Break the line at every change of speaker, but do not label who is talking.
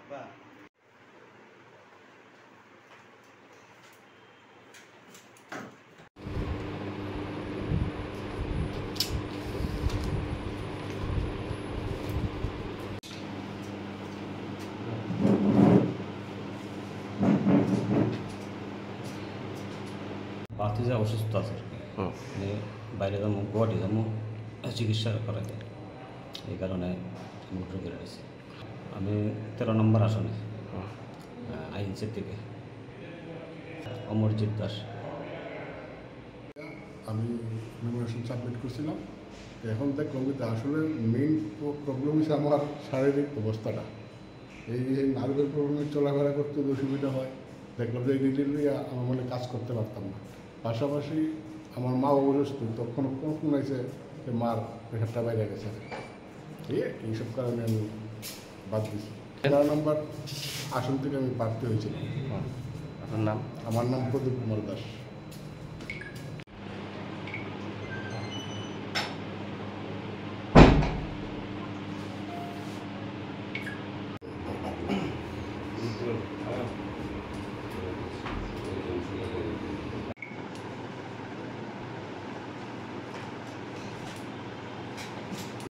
Bapak.
ভাতিজা অসুস্থ আছে বাইরে যাবো গুয়াহাটি যাবো চিকিৎসা করাতে এই কারণে মোটর করে রয়েছে। আমি 13 নম্বর আসনে আইনসির থেকে অমরজিৎ দাস।
আমি নমিনেশন সাবমিট করছিলাম। এখন দেখলাম যে আসলে মেইন প্রবলেম হচ্ছে আমার শারীরিক অবস্থাটা। এই নার্ভের প্রবলেমে চলাফেরা করতে অসুবিধা হয়। দেখলাম যে রিলিভলি আমার মানে কাজ করতে পারতাম না। পাশাপাশি আমার মা অসুস্থ, তখন ফোন হয়েছে যে মার প্রেশারটা বাইরে গেছে। এইসব কারণে আমি বাদ দিচ্ছি। 11 নম্বর আসন থেকে আমি প্রার্থী হয়েছিলাম।
আপনার নাম?
আমার নাম প্রদীপ কুমার দাস।